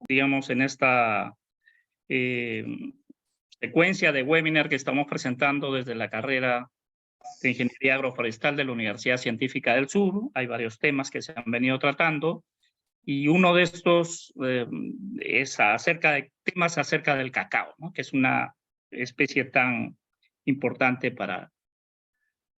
digamos, en esta eh, secuencia de webinar que estamos presentando desde la carrera de Ingeniería Agroforestal de la Universidad Científica del Sur. Hay varios temas que se han venido tratando y uno de estos es temas acerca del cacao, ¿no? Que es una especie tan importante para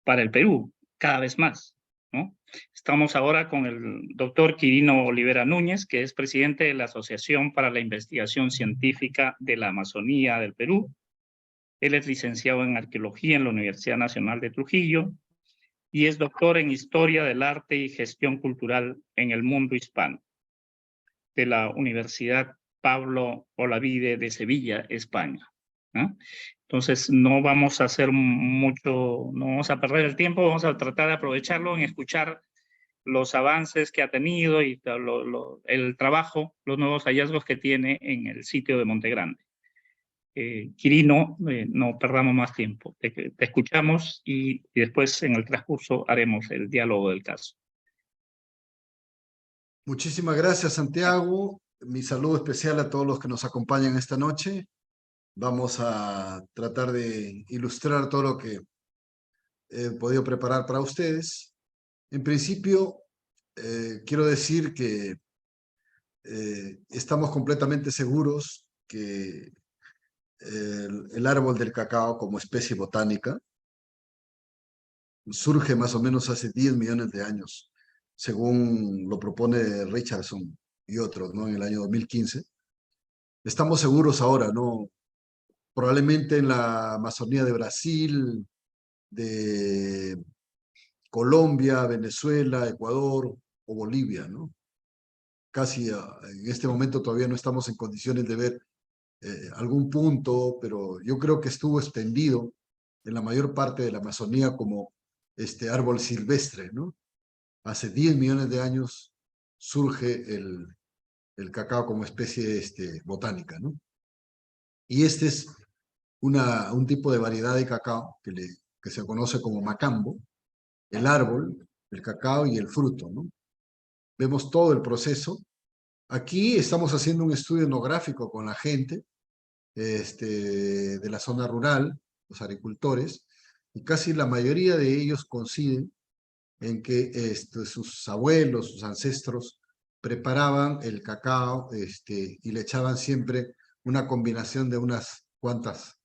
el Perú, cada vez más, ¿no? Estamos ahora con el doctor Quirino Olivera Núñez, que es presidente de la Asociación para la Investigación Científica de la Amazonía del Perú. Él es licenciado en Arqueología en la Universidad Nacional de Trujillo y es doctor en Historia del Arte y Gestión Cultural en el Mundo Hispano de la Universidad Pablo Olavide de Sevilla, España, ¿no? Entonces, no vamos a hacer mucho, no vamos a perder el tiempo, vamos a tratar de aprovecharlo en escuchar los avances que ha tenido y el trabajo, los nuevos hallazgos que tiene en el sitio de Monte Grande. Quirino, no perdamos más tiempo, te escuchamos y después en el transcurso haremos el diálogo del caso. Muchísimas gracias, Santiago. Mi saludo especial a todos los que nos acompañan esta noche. Vamos a tratar de ilustrar todo lo que he podido preparar para ustedes. En principio, quiero decir que estamos completamente seguros que el árbol del cacao como especie botánica surge más o menos hace 10 millones de años, según lo propone Richardson y otros, ¿no? En el año 2015. Estamos seguros ahora, ¿no? Probablemente en la Amazonía de Brasil, de Colombia, Venezuela, Ecuador o Bolivia, ¿no? Casi en este momento todavía no estamos en condiciones de ver algún punto, pero yo creo que estuvo extendido en la mayor parte de la Amazonía como este árbol silvestre, ¿no? Hace 10 millones de años surge el cacao como especie botánica, ¿no? Y este es un tipo de variedad de cacao que se conoce como macambo, el árbol, el cacao y el fruto, ¿no? Vemos todo el proceso. Aquí estamos haciendo un estudio etnográfico con la gente de la zona rural, los agricultores, y casi la mayoría de ellos coinciden en que sus abuelos, sus ancestros, preparaban el cacao y le echaban siempre una combinación de unas cuantas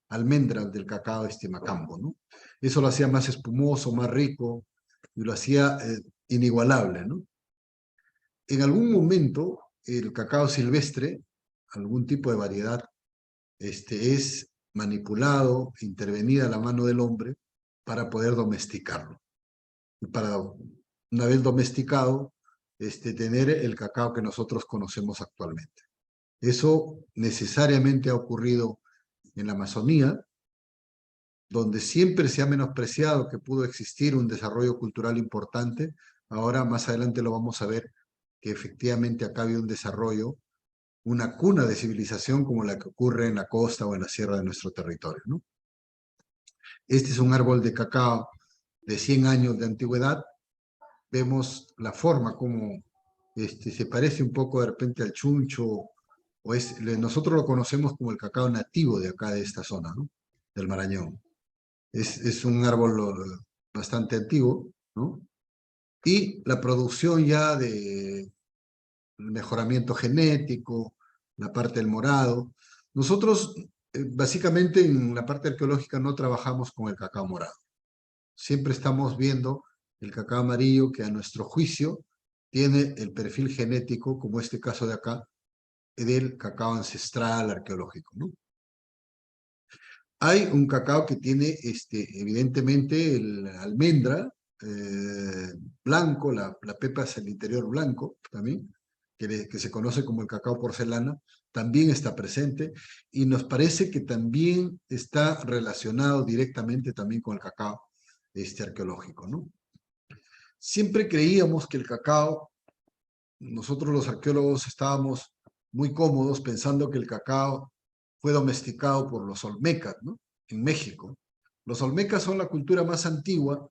almendras del cacao macambo, ¿no? Eso lo hacía más espumoso, más rico, y lo hacía inigualable, ¿no? En algún momento, el cacao silvestre, algún tipo de variedad, es manipulado, intervenida a la mano del hombre para poder domesticarlo. Y para, una vez domesticado, tener el cacao que nosotros conocemos actualmente. Eso necesariamente ha ocurrido en la Amazonía, donde siempre se ha menospreciado que pudo existir un desarrollo cultural importante. Ahora, más adelante lo vamos a ver, que efectivamente acá había un desarrollo, una cuna de civilización como la que ocurre en la costa o en la sierra de nuestro territorio, ¿no? Este es un árbol de cacao de 100 años de antigüedad. Vemos la forma como se parece un poco de repente al chuncho, nosotros lo conocemos como el cacao nativo de acá, de esta zona, ¿no? Del Marañón. Es un árbol bastante antiguo, ¿no? Y la producción ya de mejoramiento genético, la parte del morado. Nosotros, básicamente, en la parte arqueológica no trabajamos con el cacao morado. Siempre estamos viendo el cacao amarillo que a nuestro juicio tiene el perfil genético, como este caso de acá, del cacao ancestral arqueológico, ¿no? Hay un cacao que tiene, evidentemente, la almendra blanco, la pepa es el interior blanco también, que se conoce como el cacao porcelana, también está presente y nos parece que también está relacionado directamente también con el cacao arqueológico, ¿no? Siempre creíamos que el cacao, nosotros los arqueólogos estábamos muy cómodos pensando que el cacao fue domesticado por los olmecas, ¿no? En México. Los olmecas son la cultura más antigua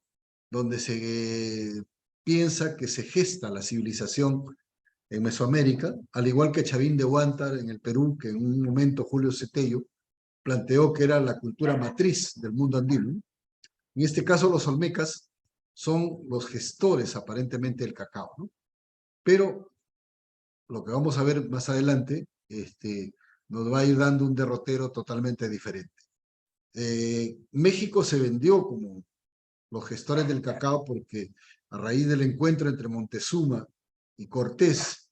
donde se piensa que se gesta la civilización en Mesoamérica, al igual que Chavín de Huántar en el Perú, que en un momento Julio Cetello planteó que era la cultura matriz del mundo andino. En este caso, los olmecas son los gestores aparentemente del cacao, ¿no? Pero lo que vamos a ver más adelante nos va a ir dando un derrotero totalmente diferente. México se vendió como los gestores del cacao porque a raíz del encuentro entre Montezuma y Cortés,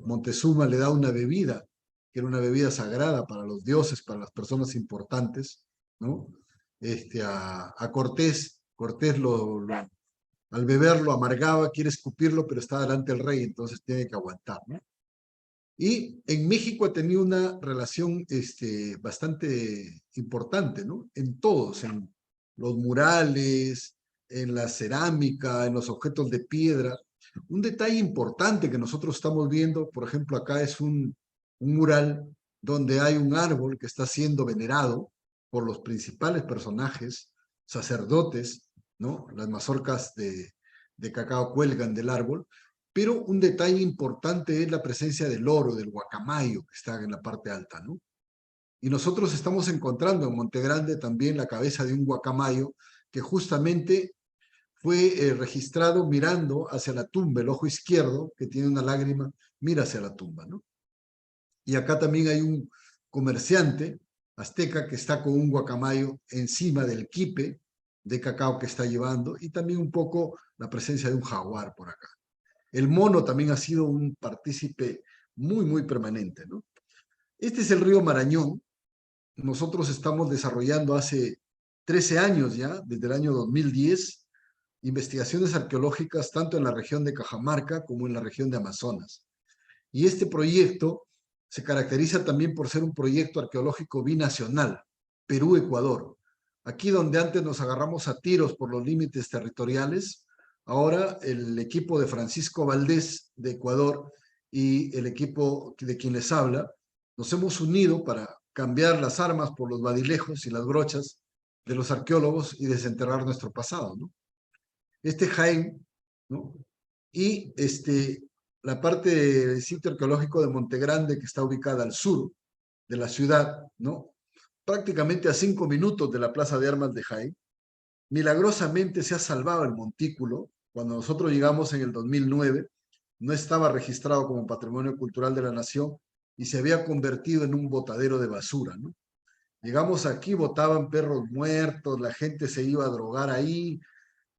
Montezuma le da una bebida, que era una bebida sagrada para los dioses, para las personas importantes, ¿no? A Cortés, al beberlo amargaba, quiere escupirlo, pero está delante del rey, entonces tiene que aguantar, ¿no? Y en México ha tenido una relación bastante importante, ¿no? En todos, en los murales, en la cerámica, en los objetos de piedra. Un detalle importante que nosotros estamos viendo, por ejemplo, acá es un mural donde hay un árbol que está siendo venerado por los principales personajes, sacerdotes, ¿no? Las mazorcas de cacao cuelgan del árbol, pero un detalle importante es la presencia del oro, del guacamayo, que está en la parte alta, ¿no? Y nosotros estamos encontrando en Monte Grande también la cabeza de un guacamayo que justamente fue registrado mirando hacia la tumba, el ojo izquierdo, que tiene una lágrima, mira hacia la tumba, ¿no? Y acá también hay un comerciante azteca que está con un guacamayo encima del quipe de cacao que está llevando, y también un poco la presencia de un jaguar por acá. El mono también ha sido un partícipe muy, muy permanente, ¿no? Este es el río Marañón. Nosotros estamos desarrollando hace 13 años ya, desde el año 2010, investigaciones arqueológicas tanto en la región de Cajamarca como en la región de Amazonas. Y este proyecto se caracteriza también por ser un proyecto arqueológico binacional, Perú-Ecuador. Aquí donde antes nos agarramos a tiros por los límites territoriales, ahora el equipo de Francisco Valdés de Ecuador y el equipo de quien les habla, nos hemos unido para cambiar las armas por los badilejos y las brochas de los arqueólogos y desenterrar nuestro pasado, ¿no? Jaén, ¿no? Y la parte del sitio arqueológico de Monte Grande, que está ubicada al sur de la ciudad, ¿no? Prácticamente a 5 minutos de la Plaza de Armas de Jaén. Milagrosamente se ha salvado el montículo. Cuando nosotros llegamos en el 2009, no estaba registrado como Patrimonio Cultural de la Nación y se había convertido en un botadero de basura, ¿no? Llegamos aquí, botaban perros muertos, la gente se iba a drogar ahí,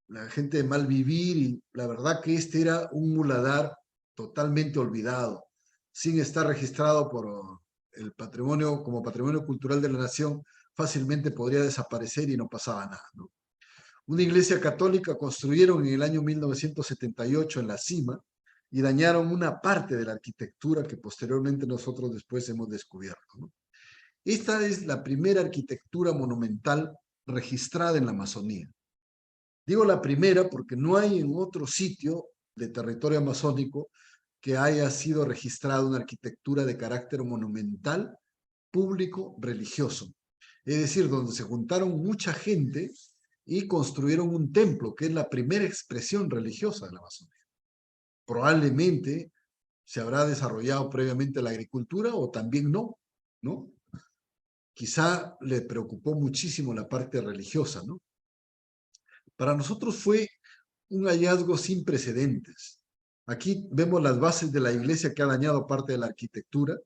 la gente de mal vivir, y la verdad que este era un muladar totalmente olvidado, sin estar registrado por el patrimonio, como Patrimonio Cultural de la Nación, fácilmente podría desaparecer y no pasaba nada, ¿no? Una iglesia católica construyeron en el año 1978 en la cima y dañaron una parte de la arquitectura que posteriormente nosotros después hemos descubierto, ¿no? Esta es la primera arquitectura monumental registrada en la Amazonía. Digo la primera porque no hay en otro sitio de territorio amazónico que haya sido registrada una arquitectura de carácter monumental, público, religioso. Es decir, donde se juntaron mucha gente y construyeron un templo, que es la primera expresión religiosa de la Amazonía. Probablemente se habrá desarrollado previamente la agricultura o también no, ¿no? Quizá le preocupó muchísimo la parte religiosa, ¿no? Para nosotros fue un hallazgo sin precedentes. Aquí vemos las bases de la iglesia que ha dañado parte de la arquitectura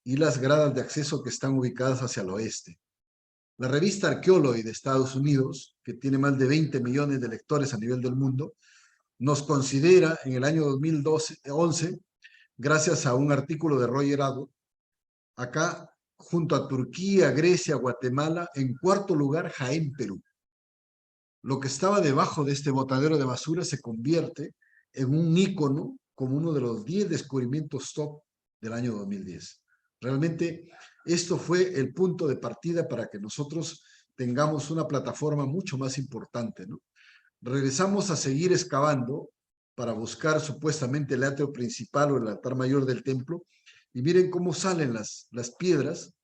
y las gradas de acceso que están ubicadas hacia el oeste. La revista Archaeology de Estados Unidos, que tiene más de 20 millones de lectores a nivel del mundo, nos considera en el año 2011, gracias a un artículo de Roger Abbott, acá junto a Turquía, Grecia, Guatemala, en cuarto lugar Jaén, Perú. Lo que estaba debajo de este botadero de basura se convierte en un ícono como uno de los 10 descubrimientos top del año 2010. Realmente esto fue el punto de partida para que nosotros tengamos una plataforma mucho más importante, ¿no? Regresamos a seguir excavando para buscar supuestamente el atrio principal o el altar mayor del templo, y miren cómo salen las piedras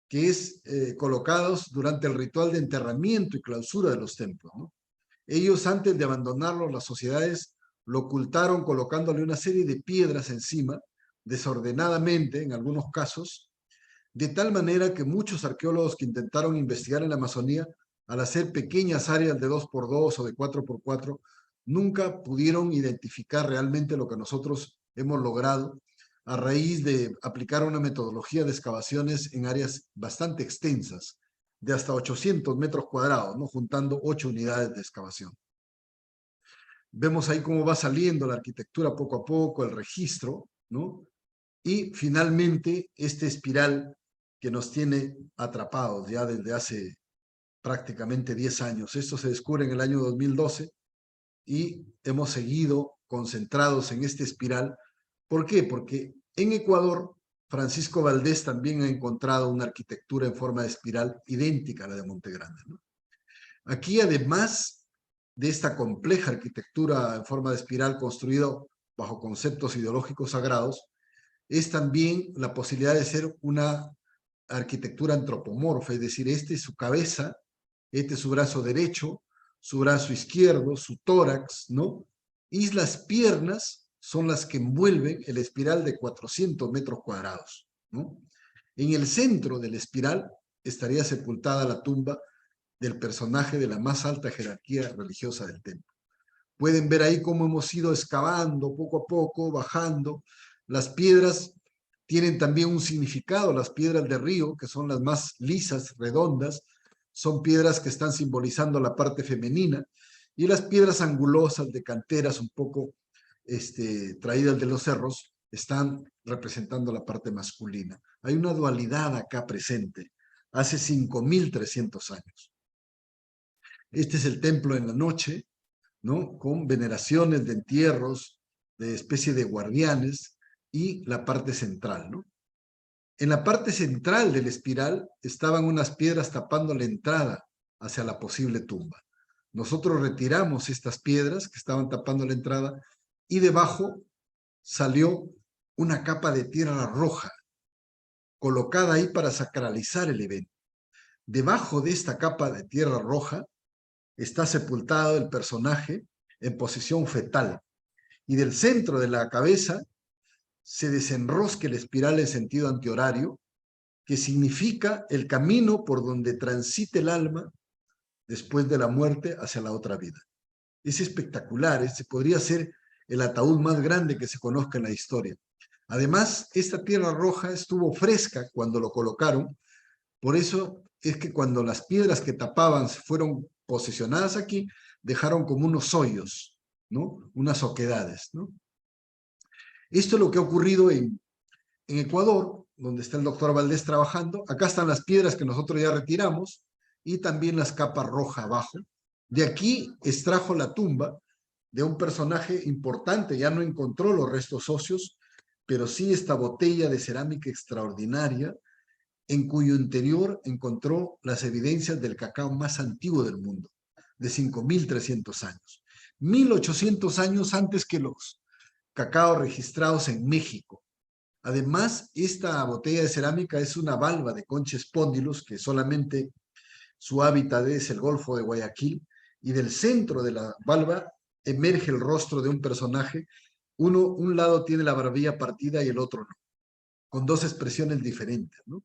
que es colocados durante el ritual de enterramiento y clausura de los templos, ¿no? Ellos, antes de abandonarlos, las sociedades lo ocultaron colocándole una serie de piedras encima, desordenadamente en algunos casos, de tal manera que muchos arqueólogos que intentaron investigar en la Amazonía, al hacer pequeñas áreas de 2x2 o de 4x4, nunca pudieron identificar realmente lo que nosotros hemos logrado a raíz de aplicar una metodología de excavaciones en áreas bastante extensas, de hasta 800 metros cuadrados, ¿no? Juntando 8 unidades de excavación. Vemos ahí cómo va saliendo la arquitectura poco a poco, el registro, ¿no? Y finalmente este espiral que nos tiene atrapados ya desde hace prácticamente 10 años. Esto se descubre en el año 2012 y hemos seguido concentrados en este espiral. ¿Por qué? Porque en Ecuador, Francisco Valdés también ha encontrado una arquitectura en forma de espiral idéntica a la de Monte Grande, ¿no? Aquí, además de esta compleja arquitectura en forma de espiral construida bajo conceptos ideológicos sagrados, es también la posibilidad de ser una arquitectura antropomorfa, es decir, este es su cabeza, este es su brazo derecho, su brazo izquierdo, su tórax, ¿no? Y las piernas son las que envuelven el espiral de 400 metros cuadrados, ¿no? En el centro del espiral estaría sepultada la tumba del personaje de la más alta jerarquía religiosa del templo. Pueden ver ahí cómo hemos ido excavando poco a poco, bajando. Las piedras tienen también un significado. Las piedras de río, que son las más lisas, redondas, son piedras que están simbolizando la parte femenina. Y las piedras angulosas de canteras un poco traídas de los cerros están representando la parte masculina. Hay una dualidad acá presente, hace 5.300 años. Este es el templo en la noche, ¿no? Con veneraciones de entierros, de especie de guardianes, y la parte central, ¿no? En la parte central del espiral estaban unas piedras tapando la entrada hacia la posible tumba. Nosotros retiramos estas piedras que estaban tapando la entrada y debajo salió una capa de tierra roja colocada ahí para sacralizar el evento. Debajo de esta capa de tierra roja está sepultado el personaje en posición fetal y del centro de la cabeza se desenrosca el espiral en sentido antihorario, que significa el camino por donde transita el alma después de la muerte hacia la otra vida. Es espectacular, este podría ser el ataúd más grande que se conozca en la historia. Además, esta tierra roja estuvo fresca cuando lo colocaron, por eso es que cuando las piedras que tapaban fueron posicionadas aquí, dejaron como unos hoyos, ¿no? Unas oquedades, ¿no? Esto es lo que ha ocurrido en Ecuador, donde está el doctor Valdés trabajando. Acá están las piedras que nosotros ya retiramos y también las capas rojas abajo. De aquí extrajo la tumba de un personaje importante, ya no encontró los restos óseos, pero sí esta botella de cerámica extraordinaria, en cuyo interior encontró las evidencias del cacao más antiguo del mundo, de 5.300 años. 1.800 años antes que los cacaos registrados en México. Además, esta botella de cerámica es una valva de Concha Spondylus, que solamente su hábitat es el Golfo de Guayaquil, y del centro de la valva emerge el rostro de un personaje. Un lado tiene la barbilla partida y el otro no, con dos expresiones diferentes, ¿no?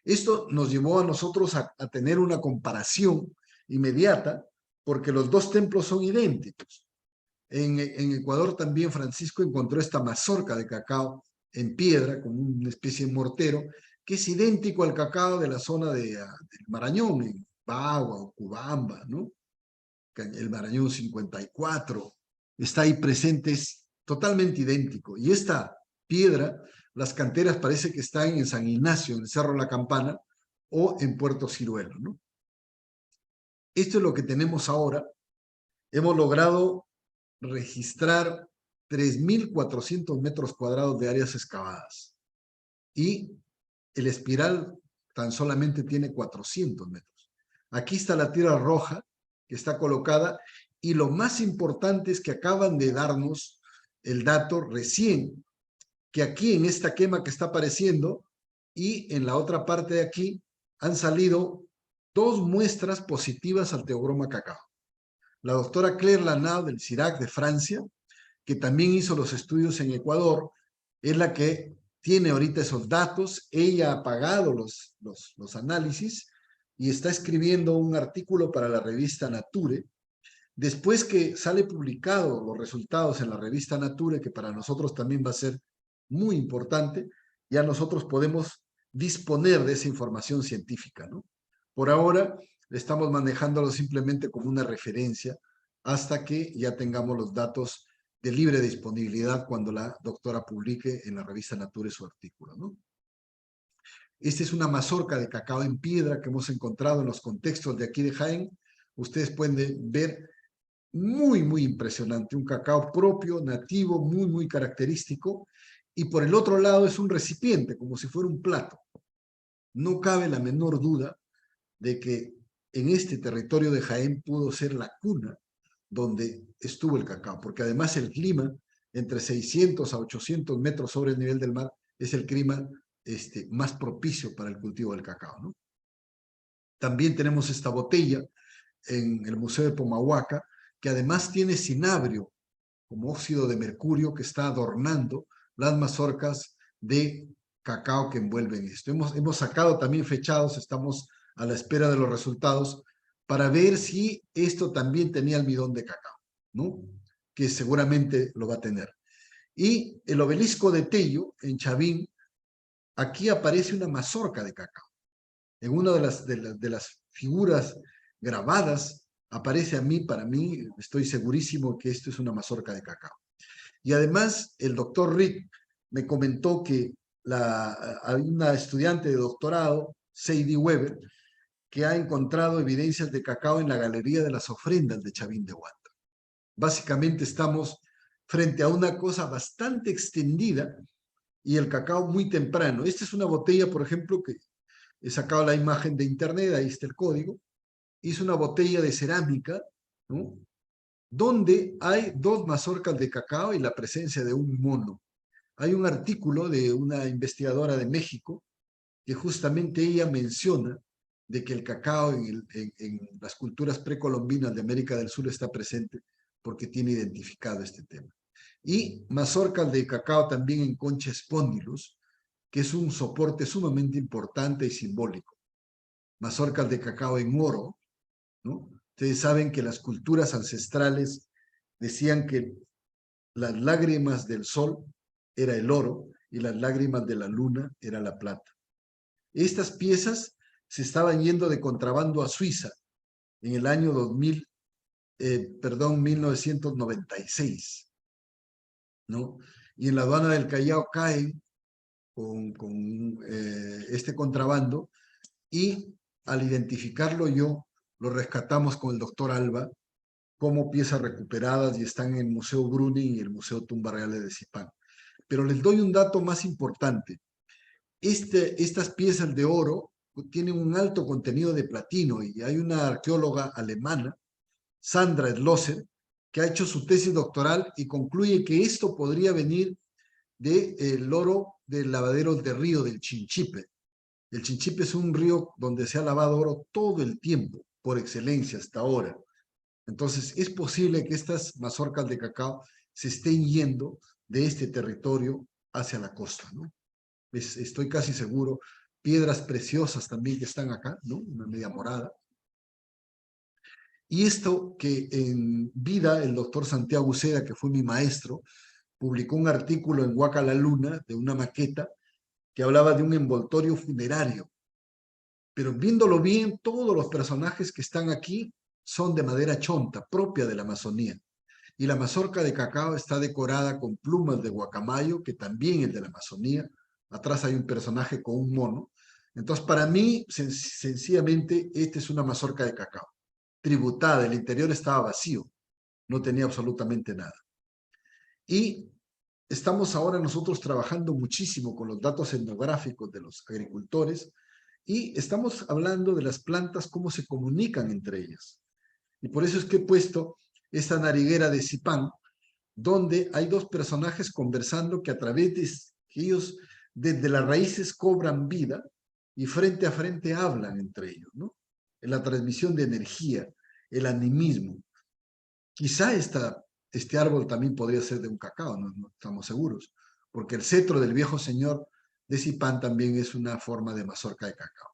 Esto nos llevó a nosotros a tener una comparación inmediata, porque los dos templos son idénticos. En Ecuador también Francisco encontró esta mazorca de cacao en piedra, como una especie de mortero, que es idéntico al cacao de la zona del Marañón, en Bagua o Cubamba, ¿no? El Marañón 54, está ahí presente, es totalmente idéntico. Y esta piedra, las canteras parece que están en San Ignacio, en el Cerro La Campana, o en Puerto Ciruelo, ¿no? Esto es lo que tenemos ahora. Hemos logrado registrar 3.400 metros cuadrados de áreas excavadas. Y el espiral tan solamente tiene 400 metros. Aquí está la tierra roja que está colocada, y lo más importante es que acaban de darnos el dato recién, que aquí en esta quema que está apareciendo y en la otra parte de aquí han salido 2 muestras positivas al teobroma cacao. La doctora Claire Lanau del CIRAC de Francia, que también hizo los estudios en Ecuador, es la que tiene ahorita esos datos. Ella ha pagado los análisis y está escribiendo un artículo para la revista Nature. Después que sale publicado los resultados en la revista Nature, que para nosotros también va a ser muy importante, ya nosotros podemos disponer de esa información científica, ¿no? Por ahora estamos manejándolo simplemente como una referencia hasta que ya tengamos los datos de libre disponibilidad cuando la doctora publique en la revista Nature su artículo, ¿no? Esta es una mazorca de cacao en piedra que hemos encontrado en los contextos de aquí de Jaén. Ustedes pueden ver muy impresionante, un cacao propio, nativo, muy característico, y por el otro lado es un recipiente, como si fuera un plato. No cabe la menor duda de que en este territorio de Jaén pudo ser la cuna donde estuvo el cacao, porque además el clima, entre 600 a 800 metros sobre el nivel del mar, es el clima más propicio para el cultivo del cacao, ¿no? También tenemos esta botella en el Museo de Pomahuaca, que además tiene cinabrio como óxido de mercurio que está adornando las mazorcas de cacao que envuelven esto. Hemos sacado también fechados, estamos a la espera de los resultados para ver si esto también tenía almidón de cacao, ¿no? Que seguramente lo va a tener. Y el obelisco de Tello, en Chavín, aquí aparece una mazorca de cacao. En una de las figuras grabadas aparece para mí, estoy segurísimo que esto es una mazorca de cacao. Y además, el doctor Rick me comentó que hay una estudiante de doctorado, Sadie Weber, que ha encontrado evidencias de cacao en la Galería de las Ofrendas de Chavín de Huanta. Básicamente estamos frente a una cosa bastante extendida y el cacao muy temprano. Esta es una botella, por ejemplo, que he sacado la imagen de internet, ahí está el código. Es una botella de cerámica, ¿no? Donde hay 2 mazorcas de cacao y la presencia de un mono. Hay un artículo de una investigadora de México que justamente ella menciona de que el cacao en las culturas precolombinas de América del Sur está presente porque tiene identificado este tema. Y mazorcas de cacao también en Concha Spondylus, que es un soporte sumamente importante y simbólico. Mazorcas de cacao en oro, ¿no? Ustedes saben que las culturas ancestrales decían que las lágrimas del sol era el oro y las lágrimas de la luna era la plata. Estas piezas se estaban yendo de contrabando a Suiza en el año 1996, ¿no? Y en la aduana del Callao caen con este contrabando y al identificarlo lo rescatamos con el doctor Alba como piezas recuperadas y están en el Museo Bruni y el Museo Tumba Reales de Zipán. Pero les doy un dato más importante. Estas piezas de oro tienen un alto contenido de platino y hay una arqueóloga alemana, Sandra Schlosser, que ha hecho su tesis doctoral y concluye que esto podría venir del oro de lavaderos de río del Chinchipe. El Chinchipe es un río donde se ha lavado oro todo el tiempo, por excelencia hasta ahora. Entonces, es posible que estas mazorcas de cacao se estén yendo de este territorio hacia la costa, ¿no? Estoy casi seguro. Piedras preciosas también que están acá, ¿no? Una media morada. Y esto que en vida el doctor Santiago Uceda, que fue mi maestro, publicó un artículo en Huaca la Luna de una maqueta que hablaba de un envoltorio funerario. Pero viéndolo bien, todos los personajes que están aquí son de madera chonta, propia de la Amazonía. Y la mazorca de cacao está decorada con plumas de guacamayo, que también es de la Amazonía. Atrás hay un personaje con un mono. Entonces, para mí, sencillamente, esta es una mazorca de cacao. Tributada, el interior estaba vacío. No tenía absolutamente nada. Y estamos ahora nosotros trabajando muchísimo con los datos etnográficos de los agricultores y estamos hablando de las plantas, cómo se comunican entre ellas. Y por eso es que he puesto esta nariguera de Zipán, donde hay 2 personajes conversando que a través de que ellos desde las raíces cobran vida y frente a frente hablan entre ellos, ¿no? En la transmisión de energía, el animismo. Quizá este árbol también podría ser de un cacao, no estamos seguros, porque el cetro del viejo señor de Zipán también es una forma de mazorca de cacao.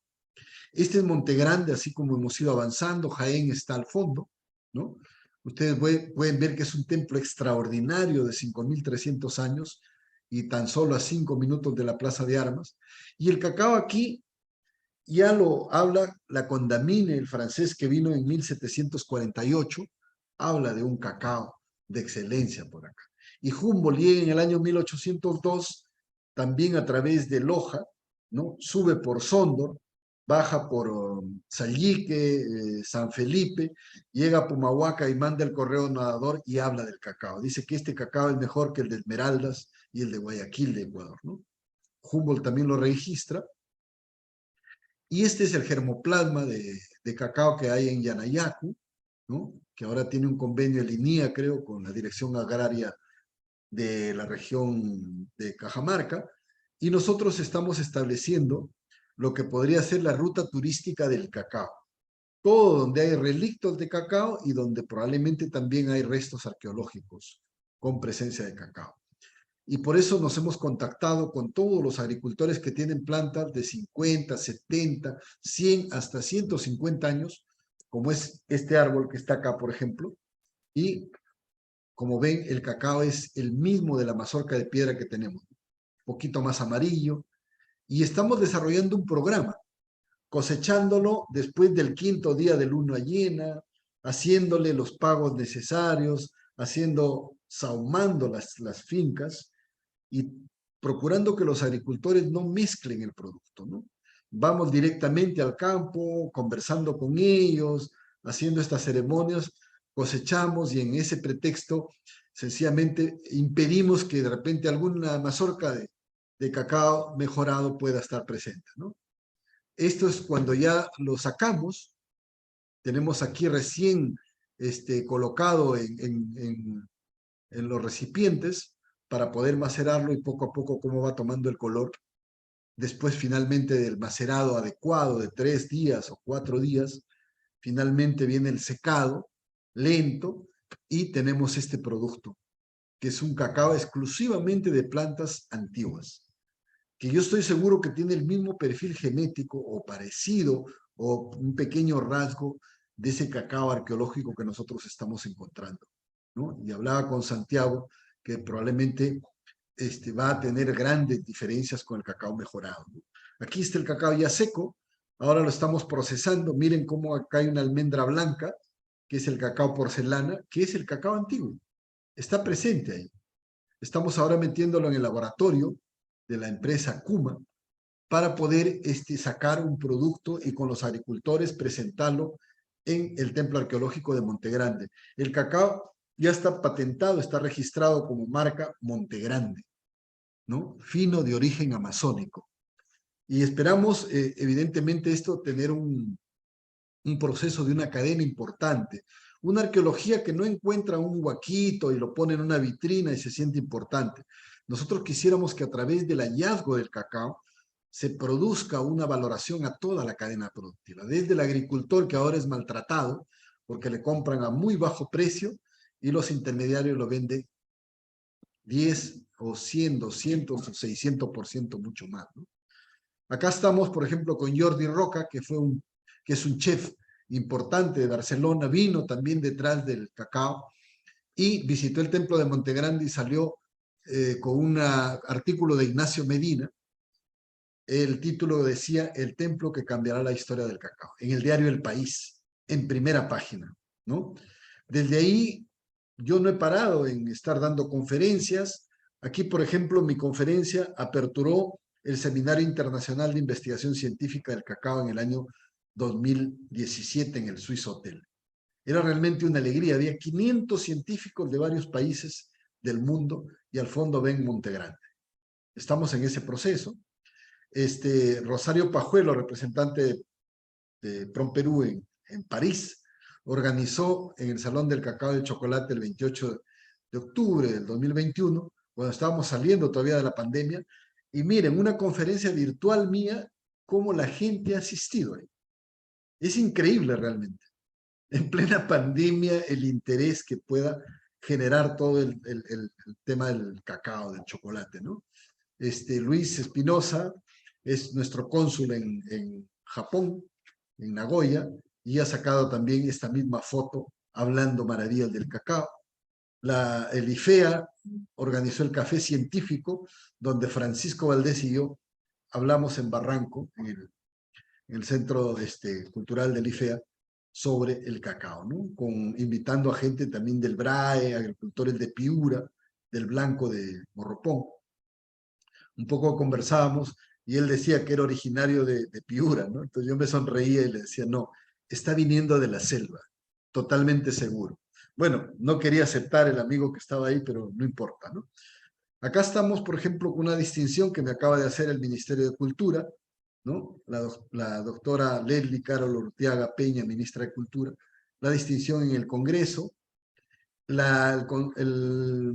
Este es Monte Grande, así como hemos ido avanzando, Jaén está al fondo, ¿no? Ustedes pueden ver que es un templo extraordinario de 5.300 años y tan solo a 5 minutos de la Plaza de Armas. Y el cacao aquí ya lo habla la Condamine, el francés que vino en 1748, habla de un cacao de excelencia por acá. Y Humboldt llega en el año 1802, también a través de Loja, ¿no? Sube por Sondor, baja por Sallique, San Felipe, llega a Pumahuaca y manda el correo nadador y habla del cacao. Dice que este cacao es mejor que el de Esmeraldas y el de Guayaquil de Ecuador, ¿no? Humboldt también lo registra. Y este es el germoplasma de cacao que hay en Yanayacu, ¿no? Que ahora tiene un convenio de línea, creo, con la Dirección Agraria de la región de Cajamarca, y nosotros estamos estableciendo lo que podría ser la ruta turística del cacao. Todo donde hay relictos de cacao y donde probablemente también hay restos arqueológicos con presencia de cacao. Y por eso nos hemos contactado con todos los agricultores que tienen plantas de 50, 70, 100, hasta 150 años, como es este árbol que está acá, por ejemplo. Y como ven, el cacao es el mismo de la mazorca de piedra que tenemos, un poquito más amarillo. Y estamos desarrollando un programa, cosechándolo después del 5.º día de luna llena, haciéndole los pagos necesarios, sahumando las fincas, y procurando que los agricultores no mezclen el producto, ¿no? Vamos directamente al campo, conversando con ellos, haciendo estas ceremonias, cosechamos y en ese pretexto sencillamente impedimos que de repente alguna mazorca de cacao mejorado pueda estar presente, ¿no? Esto es cuando ya lo sacamos, tenemos aquí recién colocado en los recipientes para poder macerarlo y poco a poco cómo va tomando el color. Después finalmente del macerado adecuado de 3 días o 4 días, finalmente viene el secado lento y tenemos este producto, que es un cacao exclusivamente de plantas antiguas, que yo estoy seguro que tiene el mismo perfil genético o parecido o un pequeño rasgo de ese cacao arqueológico que nosotros estamos encontrando, ¿no? Y hablaba con Santiago que probablemente va a tener grandes diferencias con el cacao mejorado, ¿no? Aquí está el cacao ya seco, ahora lo estamos procesando. Miren cómo acá hay una almendra blanca, que es el cacao porcelana, que es el cacao antiguo. Está presente ahí. Estamos ahora metiéndolo en el laboratorio de la empresa Kuma para poder sacar un producto y con los agricultores presentarlo en el Templo Arqueológico de Monte Grande. El cacao ya está patentado, está registrado como marca Monte Grande, ¿no? Fino de origen amazónico. Y esperamos, evidentemente, esto tener un proceso de una cadena importante. Una arqueología que no encuentra un huaquito y lo pone en una vitrina y se siente importante. Nosotros quisiéramos que a través del hallazgo del cacao se produzca una valoración a toda la cadena productiva, desde el agricultor que ahora es maltratado porque le compran a muy bajo precio y los intermediarios lo venden 10 o 100, 200 o 600% mucho más, ¿no? Acá estamos, por ejemplo, con Jordi Roca, que es un chef importante de Barcelona, vino también detrás del cacao y visitó el templo de Montegrande y salió con un artículo de Ignacio Medina. El título decía "El templo que cambiará la historia del cacao", en el diario El País, en primera página, ¿no? Desde ahí yo no he parado en estar dando conferencias. Aquí, por ejemplo, mi conferencia aperturó el Seminario Internacional de Investigación Científica del Cacao en el año 2017 en el Swiss Hotel. Era realmente una alegría. Había 500 científicos de varios países del mundo y al fondo ven Monte Grande. Estamos en ese proceso. Rosario Pajuelo, representante de Prom Perú en París, organizó en el Salón del Cacao y el Chocolate el 28 de octubre del 2021, cuando estábamos saliendo todavía de la pandemia, y miren, una conferencia virtual mía, cómo la gente ha asistido ahí. Es increíble realmente. en plena pandemia el interés que pueda generar todo el tema del cacao, del chocolate, ¿no? Luis Espinosa es nuestro cónsul en Japón, en Nagoya, y ha sacado también esta misma foto hablando maravillas del cacao. El IFEA organizó el café científico, donde Francisco Valdés y yo hablamos en Barranco, en el Centro Cultural del IFEA, sobre el cacao, ¿no? Invitando a gente también del BRAE, agricultores de Piura, del Blanco de Morropón. Un poco conversábamos y él decía que era originario de Piura, ¿no? Entonces yo me sonreía y le decía, no, está viniendo de la selva, totalmente seguro. Bueno, no quería aceptar el amigo que estaba ahí, pero no importa, ¿no? Acá estamos, por ejemplo, con una distinción que me acaba de hacer el Ministerio de Cultura, ¿no? La doctora Leslie Carol Urteaga Peña, ministra de Cultura, la distinción en el Congreso. El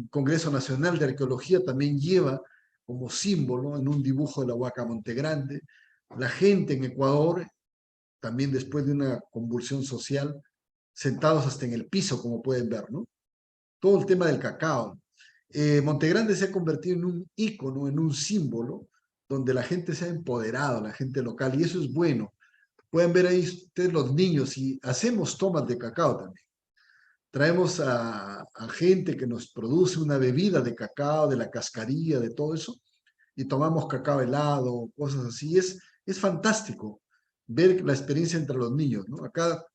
Congreso Nacional de Arqueología también lleva como símbolo en un dibujo de la Huaca Montegrande. La gente en Ecuador, también después de una convulsión social, sentados hasta en el piso, como pueden ver, ¿no? Todo el tema del cacao. Montegrande se ha convertido en un ícono, en un símbolo, donde la gente se ha empoderado, la gente local, y eso es bueno. Pueden ver ahí ustedes los niños, y hacemos tomas de cacao también. Traemos a gente que nos produce una bebida de cacao, de la cascarilla, de todo eso, y tomamos cacao helado, cosas así. Es fantástico ver la experiencia entre los niños, ¿no? Acá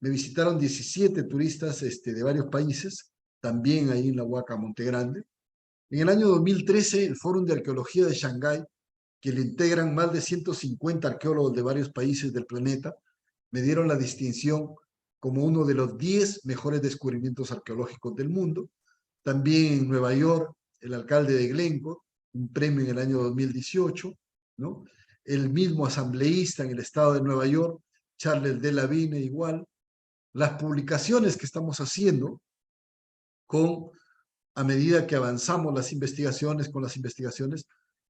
me visitaron 17 turistas de varios países, también ahí en la Huaca Montegrande. En el año 2013, el Fórum de Arqueología de Shanghái, que le integran más de 150 arqueólogos de varios países del planeta, me dieron la distinción como uno de los 10 mejores descubrimientos arqueológicos del mundo. También en Nueva York, el alcalde de Glencoe, un premio en el año 2018, ¿no? El mismo asambleísta en el estado de Nueva York, Charles Delavine, igual. Las publicaciones que estamos haciendo a medida que avanzamos las investigaciones,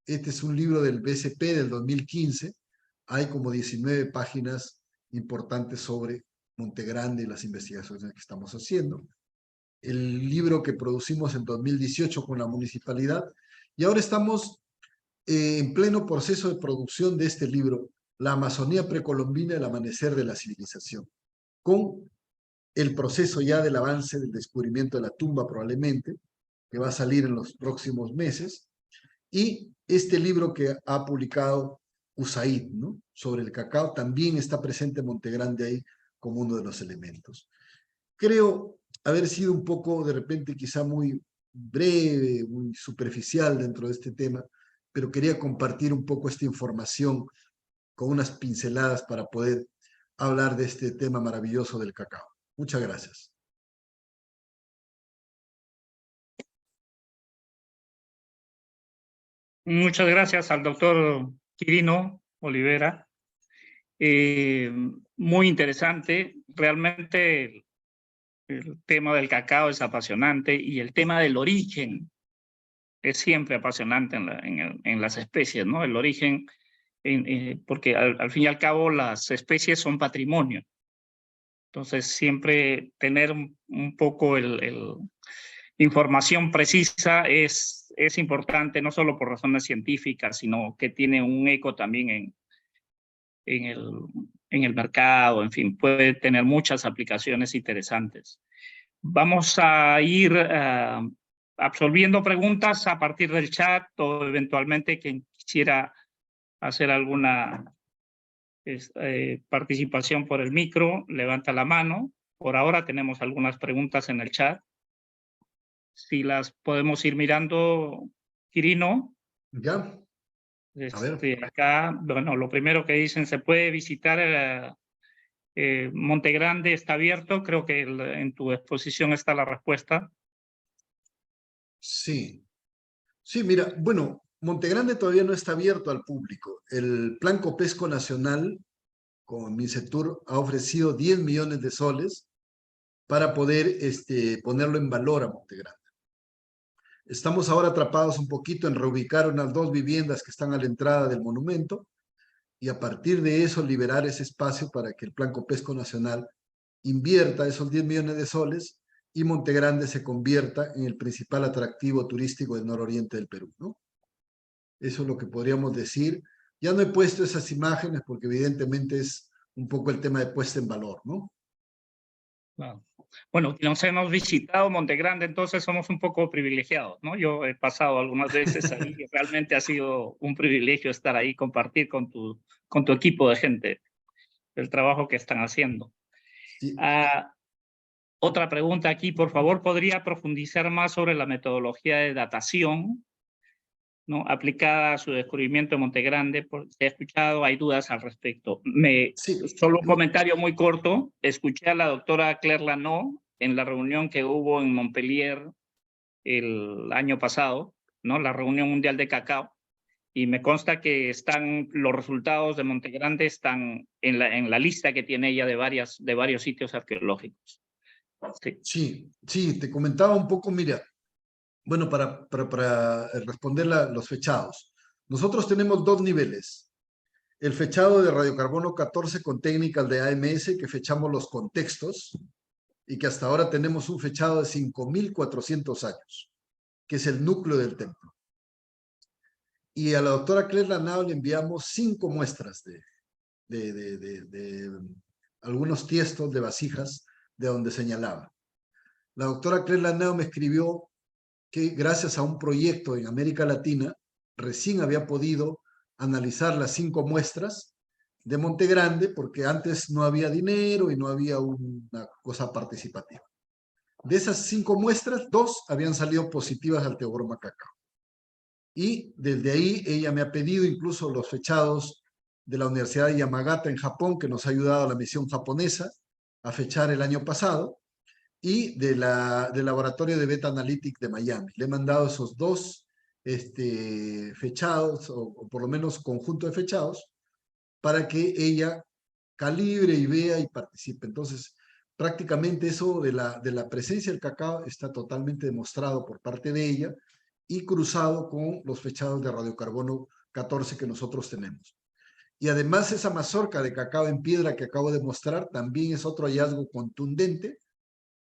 este es un libro del BCP del 2015, hay como 19 páginas importantes sobre Montegrande y las investigaciones que estamos haciendo. El libro que producimos en 2018 con la municipalidad, y ahora estamos en pleno proceso de producción de este libro, La Amazonía precolombina, el amanecer de la civilización, con el proceso ya del avance del descubrimiento de la tumba probablemente, que va a salir en los próximos meses, y este libro que ha publicado USAID, ¿no? Sobre el cacao, también está presente Montegrande ahí como uno de los elementos. Creo haber sido un poco, de repente, quizá muy breve, muy superficial dentro de este tema, pero quería compartir un poco esta información con unas pinceladas para poder hablar de este tema maravilloso del cacao. Muchas gracias. Muchas gracias al doctor Quirino Olivera. Muy interesante. Realmente el tema del cacao es apasionante y el tema del origen es siempre apasionante en las especies, ¿no? El origen, porque al fin y al cabo las especies son patrimonio. Entonces siempre tener un poco información precisa es importante, no solo por razones científicas, sino que tiene un eco también en el mercado, en fin, puede tener muchas aplicaciones interesantes. Vamos a ir absorbiendo preguntas a partir del chat o eventualmente quien quisiera hacer alguna participación por el micro, levanta la mano. Por ahora tenemos algunas preguntas en el chat. Si las podemos ir mirando, Quirino. ¿Ya? A ver. Acá, bueno, lo primero que dicen, se puede visitar Montegrande, está abierto. Creo que en tu exposición está la respuesta. Sí. Sí, mira, bueno, Montegrande todavía no está abierto al público. El Plan Copesco Nacional, con Mincetur, ha ofrecido 10 millones de soles para poder ponerlo en valor a Montegrande. Estamos ahora atrapados un poquito en reubicar unas 2 viviendas que están a la entrada del monumento y a partir de eso liberar ese espacio para que el Plan Copesco Nacional invierta esos 10 millones de soles y Montegrande se convierta en el principal atractivo turístico del nororiente del Perú, ¿no? Eso es lo que podríamos decir. Ya no he puesto esas imágenes porque evidentemente es un poco el tema de puesta en valor, ¿no? Claro. Bueno, nos hemos visitado Montegrande, entonces somos un poco privilegiados, ¿no? Yo he pasado algunas veces ahí y realmente ha sido un privilegio estar ahí, compartir con tu equipo de gente el trabajo que están haciendo. Sí. Otra pregunta aquí, por favor, ¿podría profundizar más sobre la metodología de datación, ¿no?, aplicada a su descubrimiento de Montegrande? He escuchado, hay dudas al respecto. Sí. Solo un comentario muy corto. Escuché a la doctora Claire Lanaud en la reunión que hubo en Montpellier el año pasado, ¿no?, la reunión mundial de cacao, y me consta que los resultados de Montegrande están en la lista que tiene ella de varios sitios arqueológicos. Sí. Sí, te comentaba un poco, mira, bueno, para responder los fechados. Nosotros tenemos dos niveles. El fechado de radiocarbono 14 con técnicas de AMS, que fechamos los contextos, y que hasta ahora tenemos un fechado de 5.400 años, que es el núcleo del templo. Y a la doctora Claire Lanaud le enviamos 5 muestras de algunos tiestos de vasijas de donde señalaba. La doctora Claire Lanaud me escribió que gracias a un proyecto en América Latina, recién había podido analizar las 5 muestras de Montegrande, porque antes no había dinero y no había una cosa participativa. De esas 5 muestras, 2 habían salido positivas al teobroma cacao. Y desde ahí ella me ha pedido incluso los fechados de la Universidad de Yamagata en Japón, que nos ha ayudado a la misión japonesa a fechar el año pasado, y del laboratorio de Beta Analytic de Miami. Le he mandado esos 2 fechados, o por lo menos conjunto de fechados, para que ella calibre y vea y participe. Entonces, prácticamente eso de la presencia del cacao está totalmente demostrado por parte de ella y cruzado con los fechados de radiocarbono 14 que nosotros tenemos. Y además esa mazorca de cacao en piedra que acabo de mostrar también es otro hallazgo contundente,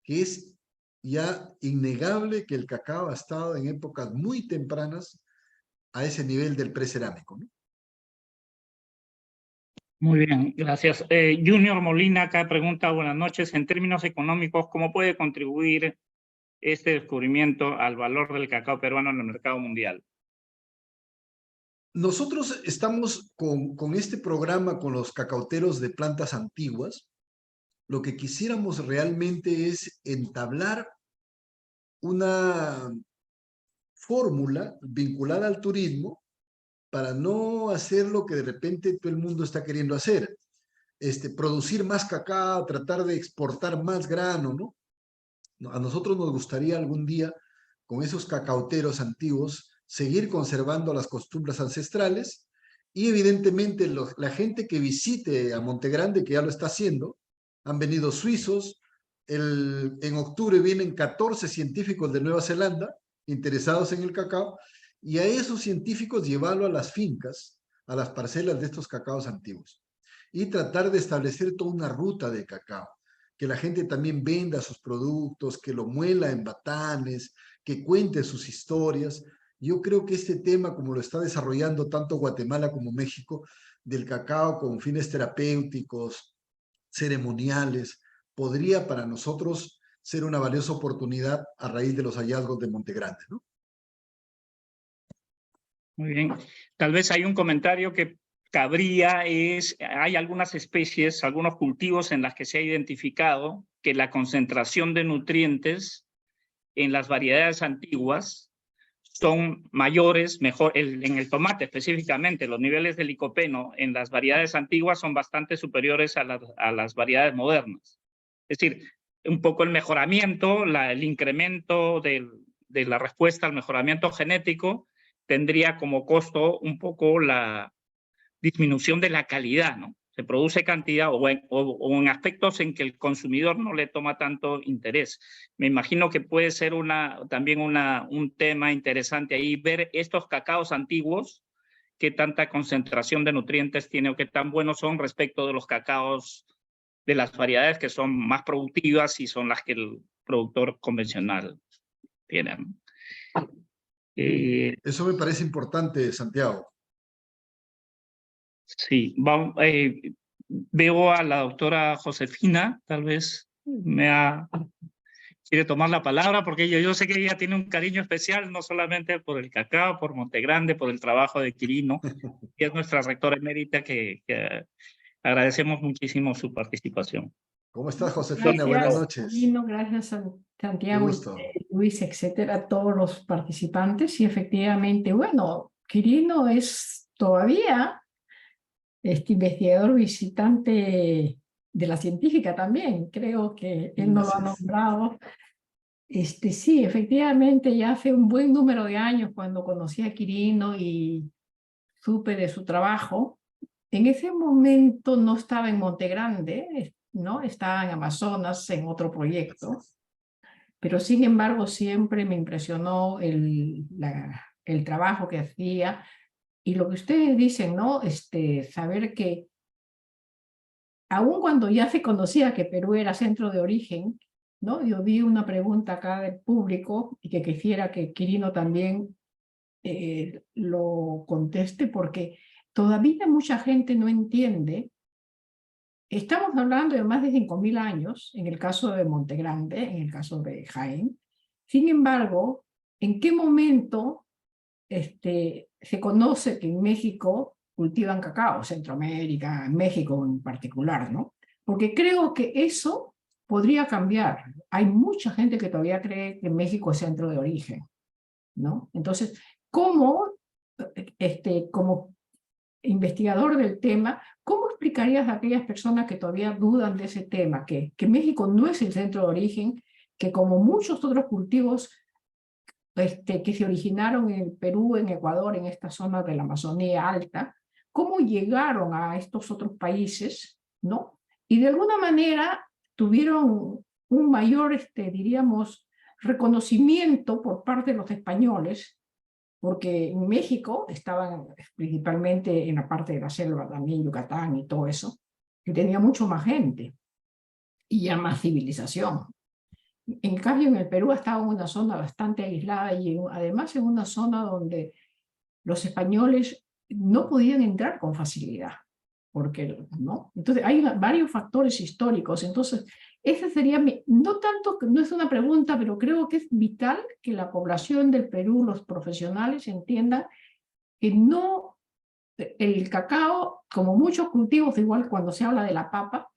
que es ya innegable que el cacao ha estado en épocas muy tempranas a ese nivel del precerámico, ¿no? Muy bien, gracias. Junior Molina acá pregunta, buenas noches, en términos económicos, ¿cómo puede contribuir este descubrimiento al valor del cacao peruano en el mercado mundial? Nosotros estamos con este programa, con los cacauteros de plantas antiguas. Lo que quisiéramos realmente es entablar una fórmula vinculada al turismo para no hacer lo que de repente todo el mundo está queriendo hacer. Producir más cacao, tratar de exportar más grano, ¿no? A nosotros nos gustaría algún día, con esos cacauteros antiguos, seguir conservando las costumbres ancestrales y evidentemente la gente que visite a Montegrande, que ya lo está haciendo, han venido suizos, en octubre vienen 14 científicos de Nueva Zelanda interesados en el cacao, y a esos científicos llevarlo a las fincas, a las parcelas de estos cacaos antiguos, y tratar de establecer toda una ruta de cacao, que la gente también venda sus productos, que lo muela en batanes, que cuente sus historias. Yo creo que este tema, como lo está desarrollando tanto Guatemala como México, del cacao con fines terapéuticos, ceremoniales, podría para nosotros ser una valiosa oportunidad a raíz de los hallazgos de Montegrande, ¿no? Muy bien. Tal vez hay un comentario que cabría, hay algunas especies, algunos cultivos en las que se ha identificado que la concentración de nutrientes en las variedades antiguas son mayores, en el tomate específicamente, los niveles de licopeno en las variedades antiguas son bastante superiores a las variedades modernas. Es decir, un poco el mejoramiento, el incremento de la respuesta al mejoramiento genético tendría como costo un poco la disminución de la calidad, ¿no? Se produce cantidad o en aspectos en que el consumidor no le toma tanto interés. Me imagino que puede ser también un tema interesante ahí, ver estos cacaos antiguos, qué tanta concentración de nutrientes tiene o qué tan buenos son respecto de los cacaos de las variedades que son más productivas y son las que el productor convencional tiene. Eso me parece importante, Santiago. Sí, veo a la doctora Josefina, tal vez quiere tomar la palabra, porque yo sé que ella tiene un cariño especial, no solamente por el cacao, por Montegrande, por el trabajo de Quirino, y es nuestra rectora emérita que agradecemos muchísimo su participación. ¿Cómo estás, Josefina? Buenas Gracias, noches. Lino, gracias a Qué Santiago, gusto. Luis, etcétera, a todos los participantes. Y efectivamente, bueno, Quirino es todavía este investigador visitante de la científica también. Creo que él no lo ha Así es. nombrado. Sí, efectivamente, ya hace un buen número de años cuando conocí a Quirino y supe de su trabajo. En ese momento no estaba en Montegrande, ¿no? Estaba en Amazonas en otro proyecto, pero sin embargo siempre me impresionó el trabajo que hacía y lo que ustedes dicen, ¿no? Saber que aun cuando ya se conocía que Perú era centro de origen, ¿no? Yo vi una pregunta acá del público y que quisiera que Quirino también lo conteste porque todavía mucha gente no entiende. Estamos hablando de más de 5.000 años, en el caso de Montegrande, en el caso de Jaén. Sin embargo, ¿en qué momento se conoce que en México cultivan cacao, Centroamérica, México en particular, ¿no? Porque creo que eso podría cambiar. Hay mucha gente que todavía cree que México es centro de origen, ¿no? Entonces, ¿cómo, como investigador del tema, ¿cómo explicarías a aquellas personas que todavía dudan de ese tema, que México no es el centro de origen, que como muchos otros cultivos que se originaron en el Perú, en Ecuador, en esta zona de la Amazonía alta, cómo llegaron a estos otros países, ¿no? Y de alguna manera tuvieron un mayor, diríamos, reconocimiento por parte de los españoles, porque en México estaban principalmente en la parte de la selva, también Yucatán y todo eso, que tenía mucho más gente y ya más civilización. En cambio, en el Perú estaba en una zona bastante aislada y además en una zona donde los españoles no podían entrar con facilidad, porque, ¿no? Entonces, hay varios factores históricos. Entonces, ese sería no tanto, no es una pregunta, pero creo que es vital que la población del Perú, los profesionales, entiendan que no, el cacao, como muchos cultivos, igual cuando se habla de la papa,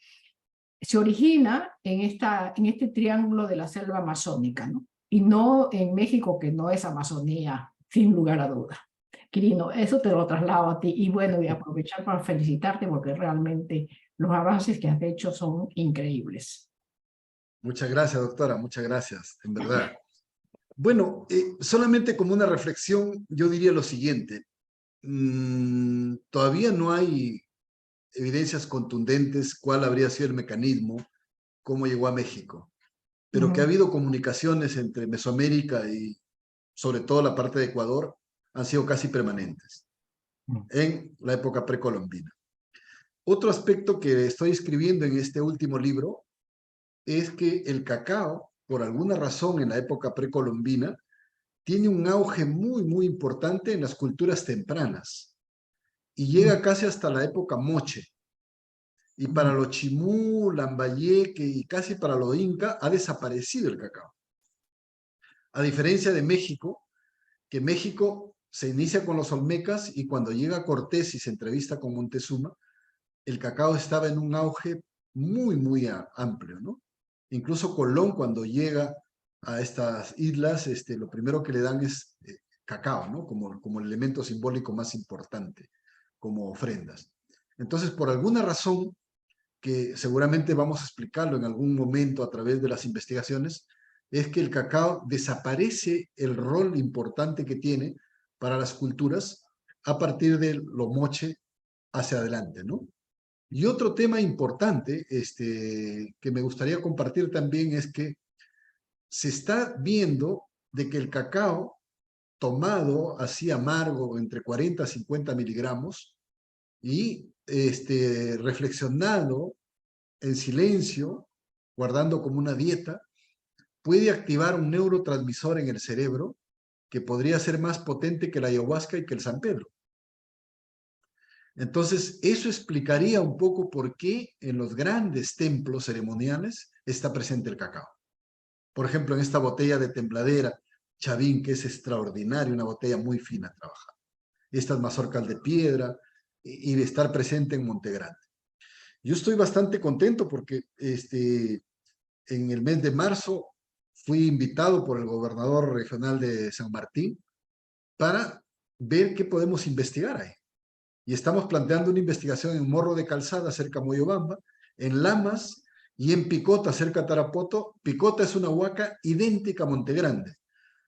se origina en este triángulo de la selva amazónica, ¿no? Y no en México, que no es Amazonía, sin lugar a duda. Quirino, eso te lo traslado a ti. Y bueno, voy a aprovechar para felicitarte porque realmente los avances que has hecho son increíbles. Muchas gracias, doctora. Muchas gracias, en verdad. Bueno, solamente como una reflexión, yo diría lo siguiente. Todavía no hay evidencias contundentes cuál habría sido el mecanismo, cómo llegó a México, pero que ha habido comunicaciones entre Mesoamérica y sobre todo la parte de Ecuador han sido casi permanentes en la época precolombina. Otro aspecto que estoy escribiendo en este último libro es que el cacao, por alguna razón en la época precolombina, tiene un auge muy, muy importante en las culturas tempranas y llega casi hasta la época moche. Y para los chimú, lambayeque y casi para los inca ha desaparecido el cacao. A diferencia de México, que México se inicia con los olmecas y cuando llega Cortés y se entrevista con Montezuma, el cacao estaba en un auge muy, muy amplio, ¿no? Incluso Colón, cuando llega a estas islas, lo primero que le dan es cacao, ¿no? Como el elemento simbólico más importante, como ofrendas. Entonces, por alguna razón, que seguramente vamos a explicarlo en algún momento a través de las investigaciones, es que el cacao desaparece el rol importante que tiene para las culturas a partir de lo moche hacia adelante, ¿no? Y otro tema importante que me gustaría compartir también es que se está viendo de que el cacao tomado así amargo entre 40 a 50 miligramos y reflexionado en silencio, guardando como una dieta, puede activar un neurotransmisor en el cerebro que podría ser más potente que la ayahuasca y que el San Pedro. Entonces, eso explicaría un poco por qué en los grandes templos ceremoniales está presente el cacao. Por ejemplo, en esta botella de tembladera, Chavín, que es extraordinaria, una botella muy fina a trabajar. Estas mazorcas de piedra y de estar presente en Monte Grande. Yo estoy bastante contento porque en el mes de marzo fui invitado por el gobernador regional de San Martín para ver qué podemos investigar ahí. Y estamos planteando una investigación en Morro de Calzada, cerca de Moyobamba, en Lamas y en Picota, cerca de Tarapoto. Picota es una huaca idéntica a Monte Grande.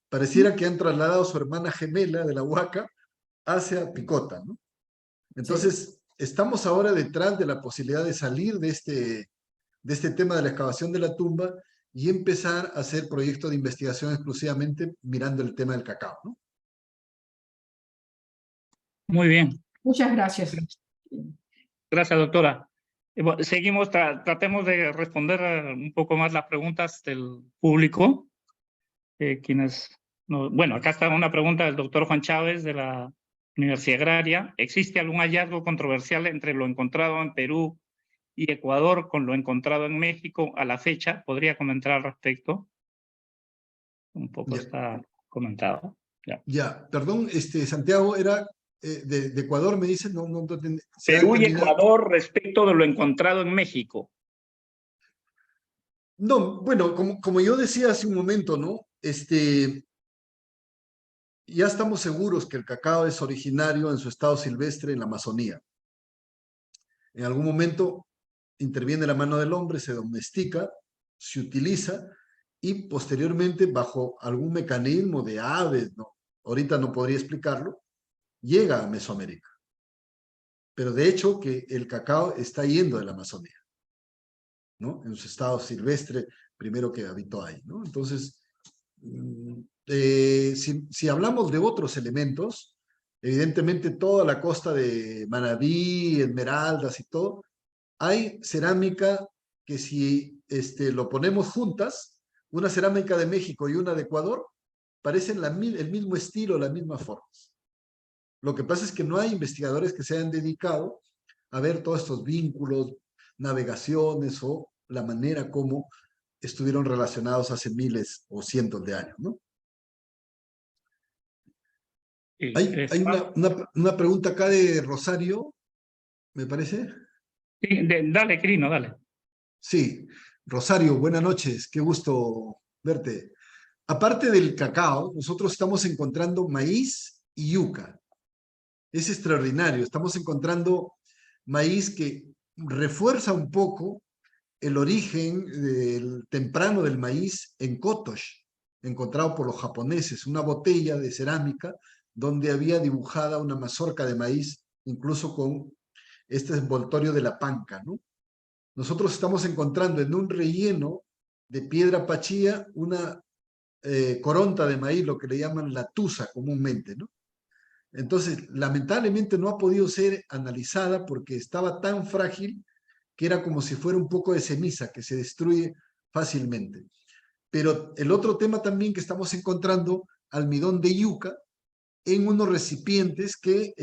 Pareciera que han trasladado a su hermana gemela de la huaca hacia Picota, ¿no? Entonces, estamos ahora detrás de la posibilidad de salir de este tema de la excavación de la tumba y empezar a hacer proyectos de investigación exclusivamente mirando el tema del cacao, ¿no? Muy bien. Muchas gracias. Gracias, doctora. Bueno, seguimos, tratemos de responder un poco más las preguntas del público. Bueno, acá está una pregunta del doctor Juan Chávez de la Universidad Agraria. ¿Existe algún hallazgo controversial entre lo encontrado en Perú y Ecuador con lo encontrado en México a la fecha? ¿Podría comentar al respecto? Un poco está comentado. Ya, perdón, Santiago, era de Ecuador, me dicen, no Perú y Ecuador respecto de lo encontrado en México. No, bueno, como yo decía hace un momento, ¿no? Ya estamos seguros que el cacao es originario en su estado silvestre en la Amazonía. En algún momento interviene la mano del hombre, se domestica, se utiliza y posteriormente bajo algún mecanismo de aves, ¿no? Ahorita no podría explicarlo, llega a Mesoamérica. Pero de hecho que el cacao está yendo de la Amazonía, ¿no? En su estado silvestre, primero que habitó ahí, ¿no? Entonces, si hablamos de otros elementos, evidentemente toda la costa de Manabí, Esmeraldas y todo, hay cerámica que si lo ponemos juntas, una cerámica de México y una de Ecuador, parecen el mismo estilo, las mismas formas. Lo que pasa es que no hay investigadores que se hayan dedicado a ver todos estos vínculos, navegaciones o la manera como estuvieron relacionados hace miles o cientos de años, ¿no? Hay una pregunta acá de Rosario, me parece. Sí, dale, Crino, dale. Sí, Rosario, buenas noches, qué gusto verte. Aparte del cacao, nosotros estamos encontrando maíz y yuca. Es extraordinario, estamos encontrando maíz que refuerza un poco el origen temprano del maíz en Kotosh, encontrado por los japoneses, una botella de cerámica donde había dibujada una mazorca de maíz, incluso con este envoltorio de la panca, ¿no? Nosotros estamos encontrando en un relleno de piedra pachía una coronta de maíz, lo que le llaman la tusa comúnmente, ¿no? Entonces, lamentablemente no ha podido ser analizada porque estaba tan frágil que era como si fuera un poco de ceniza que se destruye fácilmente. Pero el otro tema también que estamos encontrando, almidón de yuca, en unos recipientes que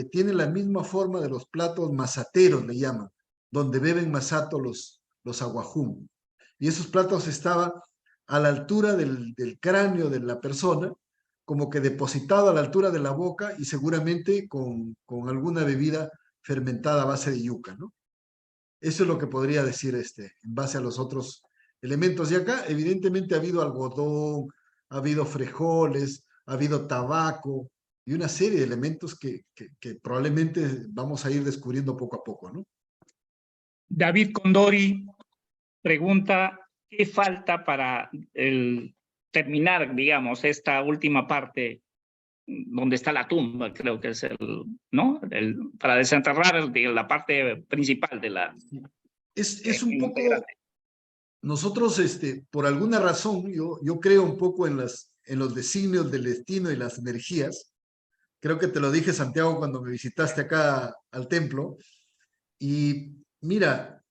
tienen la misma forma de los platos masateros, le llaman, donde beben masato los aguajún. Y esos platos estaban a la altura del cráneo de la persona, como que depositado a la altura de la boca y seguramente con alguna bebida fermentada a base de yuca, ¿no? Eso es lo que podría decir en base a los otros elementos. Y acá, evidentemente, ha habido algodón, ha habido frijoles, ha habido tabaco y una serie de elementos que probablemente vamos a ir descubriendo poco a poco, ¿no? David Condori pregunta, ¿qué falta para terminar, digamos, esta última parte donde está la tumba? Creo que es ¿no? Para desenterrar la parte principal de la... Es un poco... Nosotros, por alguna razón, yo creo un poco en los designios del destino y las energías. Creo que te lo dije, Santiago, cuando me visitaste acá al templo. Y mira,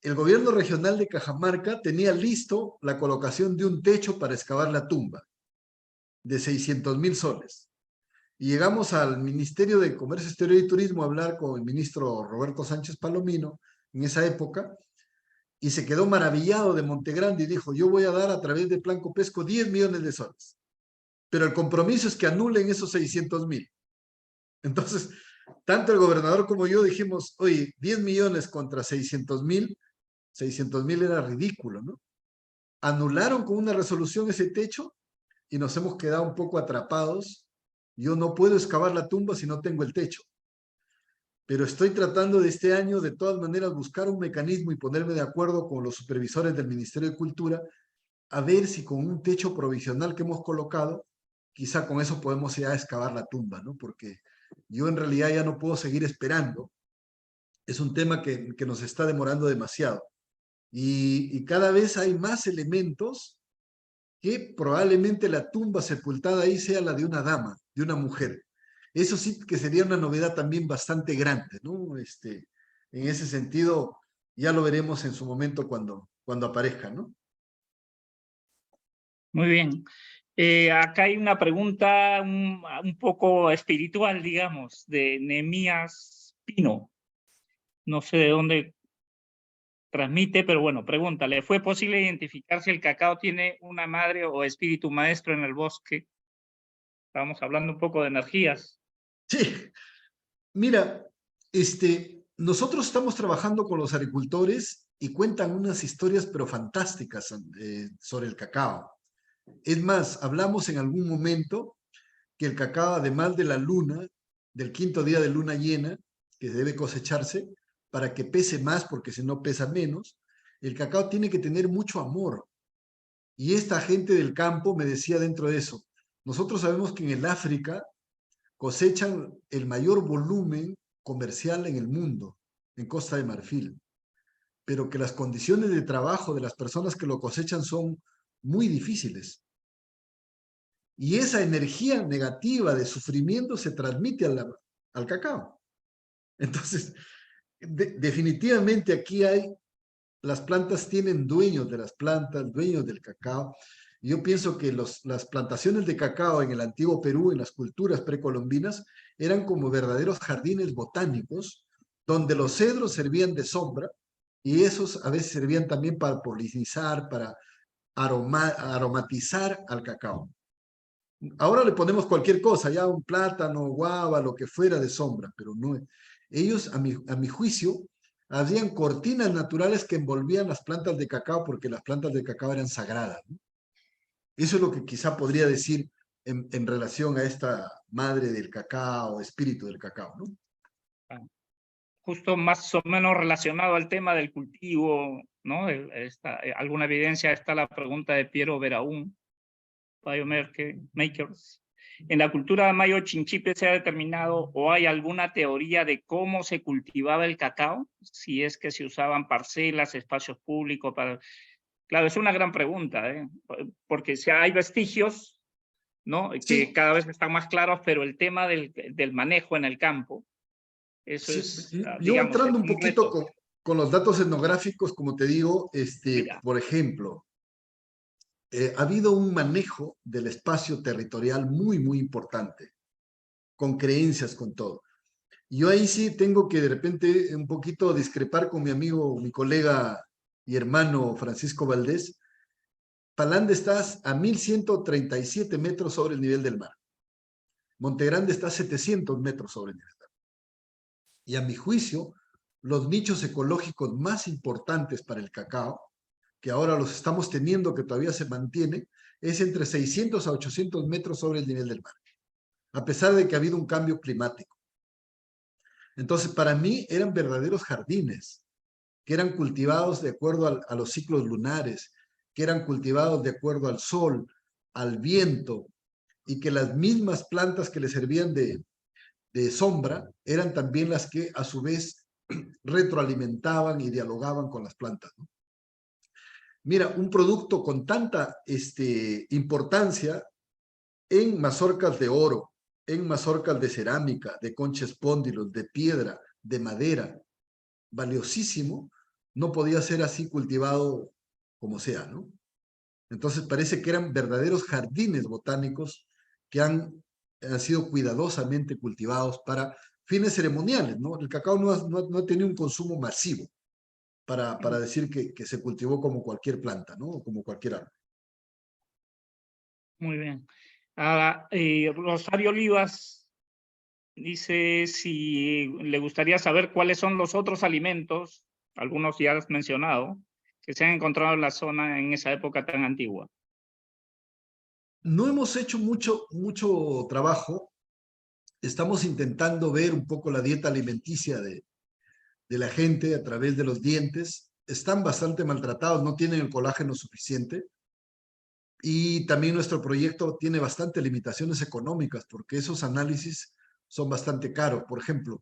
el gobierno regional de Cajamarca tenía listo la colocación de un techo para excavar la tumba de 600.000 soles. Y llegamos al Ministerio de Comercio Exterior y Turismo a hablar con el ministro Roberto Sánchez Palomino en esa época, y se quedó maravillado de Montegrande y dijo, yo voy a dar a través de Plan Copesco 10 millones de soles, pero el compromiso es que anulen esos 600.000. Entonces, tanto el gobernador como yo dijimos, oye, 10 millones contra 600.000 era ridículo, ¿no? Anularon con una resolución ese techo y nos hemos quedado un poco atrapados. Yo no puedo excavar la tumba si no tengo el techo. Pero estoy tratando de este año, de todas maneras, buscar un mecanismo y ponerme de acuerdo con los supervisores del Ministerio de Cultura a ver si con un techo provisional que hemos colocado, quizá con eso podemos ya excavar la tumba, ¿no? Porque yo en realidad ya no puedo seguir esperando. Es un tema que nos está demorando demasiado. Y cada vez hay más elementos que probablemente la tumba sepultada ahí sea la de una dama, de una mujer. Eso sí que sería una novedad también bastante grande, ¿no? En ese sentido, ya lo veremos en su momento cuando aparezca, ¿no? Muy bien. Acá hay una pregunta un poco espiritual, digamos, de Nehemías Pino. No sé de dónde transmite, pero bueno, pregúntale, ¿fue posible identificar si el cacao tiene una madre o espíritu maestro en el bosque? Estábamos hablando un poco de energías. Sí, mira, nosotros estamos trabajando con los agricultores y cuentan unas historias pero fantásticas sobre el cacao. Es más, hablamos en algún momento que el cacao, además de la luna, del quinto día de luna llena, que debe cosecharse para que pese más, porque si no pesa menos, el cacao tiene que tener mucho amor. Y esta gente del campo me decía dentro de eso, nosotros sabemos que en el África cosechan el mayor volumen comercial en el mundo, en Costa de Marfil, pero que las condiciones de trabajo de las personas que lo cosechan son muy difíciles. Y esa energía negativa de sufrimiento se transmite al cacao. Entonces, definitivamente aquí las plantas tienen dueños de las plantas, dueños del cacao. Yo pienso que las plantaciones de cacao en el antiguo Perú, en las culturas precolombinas, eran como verdaderos jardines botánicos, donde los cedros servían de sombra y esos a veces servían también para polinizar, para aromatizar al cacao. Ahora le ponemos cualquier cosa, ya un plátano, guava, lo que fuera de sombra, pero no. Ellos, a mi juicio, hacían cortinas naturales que envolvían las plantas de cacao porque las plantas de cacao eran sagradas, ¿no? Eso es lo que quizá podría decir en relación a esta madre del cacao, espíritu del cacao, ¿no? Justo más o menos relacionado al tema del cultivo, ¿no? Alguna evidencia está la pregunta de Piero Veraún, Biomakers. ¿En la cultura mayo chinchipe se ha determinado o hay alguna teoría de cómo se cultivaba el cacao? Si es que se usaban parcelas, espacios públicos para... Claro, es una gran pregunta, ¿eh? Porque si hay vestigios, ¿no? Que Sí, cada vez están más claros, pero el tema del manejo en el campo, eso sí. es, Yo digamos, es entrando un un poquito reto. con los datos etnográficos, como te digo, Mira, por ejemplo, ha habido un manejo del espacio territorial muy, muy importante, con creencias, con todo. Yo ahí sí tengo que de repente un poquito discrepar con mi amigo, mi colega y hermano Francisco Valdés. Palande está a 1.137 metros sobre el nivel del mar. Montegrande está a 700 metros sobre el nivel del mar. Y a mi juicio, los nichos ecológicos más importantes para el cacao, que ahora los estamos teniendo, que todavía se mantiene, es entre 600 a 800 metros sobre el nivel del mar, a pesar de que ha habido un cambio climático. Entonces, para mí eran verdaderos jardines, que eran cultivados de acuerdo a los ciclos lunares, que eran cultivados de acuerdo al sol, al viento, y que las mismas plantas que le servían de sombra eran también las que a su vez retroalimentaban y dialogaban con las plantas, ¿no? Mira, un producto con tanta importancia en mazorcas de oro, en mazorcas de cerámica, de concha espóndilos, de piedra, de madera, valiosísimo, no podía ser así cultivado como sea, ¿no? Entonces parece que eran verdaderos jardines botánicos que han sido cuidadosamente cultivados para fines ceremoniales, ¿no? El cacao no ha tenido un consumo masivo para decir que se cultivó como cualquier planta, ¿no? O como cualquier árbol. Muy bien. Ahora, Rosario Olivas dice si le gustaría saber cuáles son los otros alimentos, algunos ya has mencionado, que se han encontrado en la zona en esa época tan antigua. No hemos hecho mucho trabajo. Estamos intentando ver un poco la dieta alimenticia de la gente a través de los dientes. Están bastante maltratados, no tienen el colágeno suficiente. Y también nuestro proyecto tiene bastantes limitaciones económicas porque esos análisis son bastante caros. Por ejemplo,